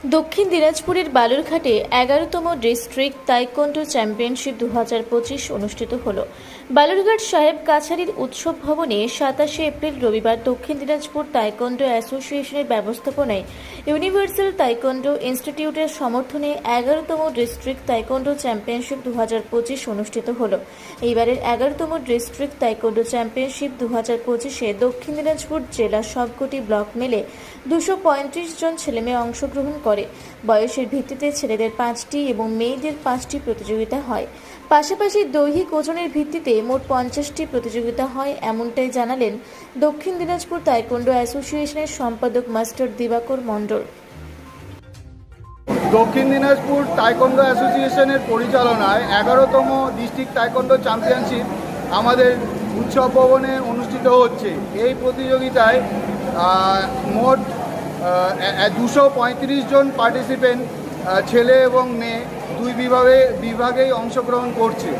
দক্ষিণ দিনাজপুরের বালুরঘাটে 11তম district taekwondo championship 2025 অনুষ্ঠিত হলো। বালুরঘাট সাহেব কাছারির উৎসব ভবনে 27 এপ্রিল রবিবার দক্ষিণ দিনাজপুর তাইকোন্ডো অ্যাসোসিয়েশনের ব্যবস্থাপনায় ইউনিভার্সাল তাইকোন্ডো ইনস্টিটিউটের সমর্থনে 11তম ডিস্ট্রিক্ট তাইকোন্ডো চ্যাম্পিয়নশিপ 2025 অনুষ্ঠিত হলো। এইবারের 11তম ডিস্ট্রিক্ট তাইকোন্ডো চ্যাম্পিয়নশিপ 2025-এ দক্ষিণ দিনাজপুর জেলার সবকটি ব্লক মেলে 235 জন ছেলেমেয়ে অংশগ্রহণ করে। বয়সের ভিত্তিতে ছেলেদের 5টি এবং মেয়েদের 5টি প্রতিযোগিতা হয়। পাশাপাশি দৈহিক ওজনের ভিত্তিতে মোট 50টি প্রতিযোগিতা হয়, এমনটাই জানালেন দক্ষিণ দিনাজপুর তাইকোন্ডো অ্যাসোসিয়েশনের সম্পাদক মাস্টার দিবাকর মণ্ডল। দক্ষিণ দিনাজপুর তাইকোন্ডো অ্যাসোসিয়েশনের পরিচালনায় 11তম ডিস্ট্রিক্ট তাইকোন্ডো চ্যাম্পিয়নশিপ আমাদের উৎসব ভবনে অনুষ্ঠিত হচ্ছে। এই প্রতিযোগিতায় মোট 235 জন পার্টিসিপেন্ট ছেলে এবং মেয়ে দুই বিভাগেই অংশগ্রহণ করছে।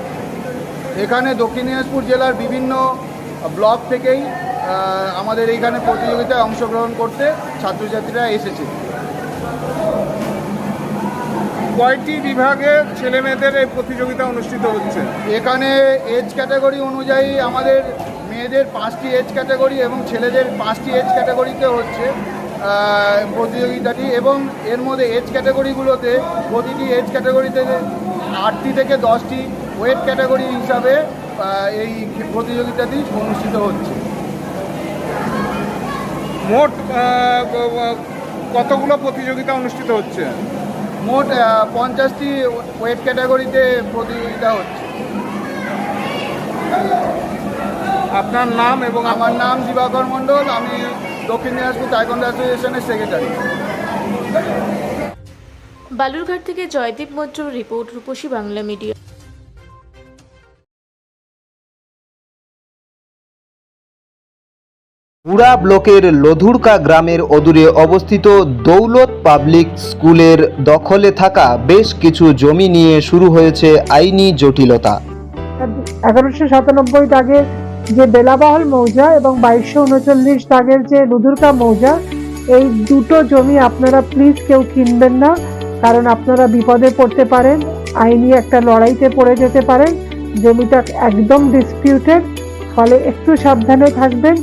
এখানে দক্ষিণ দিনাজপুর জেলার বিভিন্ন ব্লক থেকেই আমাদের এইখানে প্রতিযোগিতায় অংশগ্রহণ করতে ছাত্রছাত্রীরা এসেছে। কয়টি বিভাগে ছেলে মেয়েদের এই প্রতিযোগিতা অনুষ্ঠিত হচ্ছে? এখানে এজ ক্যাটাগরি অনুযায়ী আমাদের মেয়েদের 5টি এজ ক্যাটাগরি এবং ছেলেদের 5টি এজ ক্যাটাগরিতে হচ্ছে প্রতিযোগিতাটি, এবং এর মধ্যে এজ ক্যাটাগরিগুলোতে প্রতিটি এজ ক্যাটাগরিতে 8টি থেকে 10টি ওয়েট ক্যাটাগরি হিসাবে এই প্রতিযোগিতাটি অনুষ্ঠিত হচ্ছে। মোট কতগুলো প্রতিযোগিতা অনুষ্ঠিত হচ্ছে? মোট 50টি ওয়েট ক্যাটাগরিতে প্রতিযোগিতা হচ্ছে। আপনার নাম? এবং আমার নাম দিবাকর মণ্ডল, আমি দক্ষিণ দিনাজপুর তাইকোন্ডো অ্যাসোসিয়েশনের সেক্রেটারি। বালুরঘাট থেকে জয়দীপ মৈত্র রিপোর্ট, রূপসী বাংলা মিডিয়া। পুরা ব্লকের লধুরকা গ্রামের অদূরে অবস্থিত দৌলত পাবলিক স্কুলের দখলে থাকা বেশ কিছু জমি নিয়ে শুরু হয়েছে আইনি জটিলতা। 1197 দাগের যে বেলাবহল মৌজা এবং 2239 দাগের যে লধুরকা মৌজা, এই দুটো জমি আপনারা প্লিজ কেউ কিনবেন না, কারণ আপনারা বিপদে পড়তে পারেন, আইনি একটা লড়াইতে পড়ে যেতে পারেন। জমিটা একদম ডিসপিউটেড, ফলে একটু সাবধানে থাকবেন।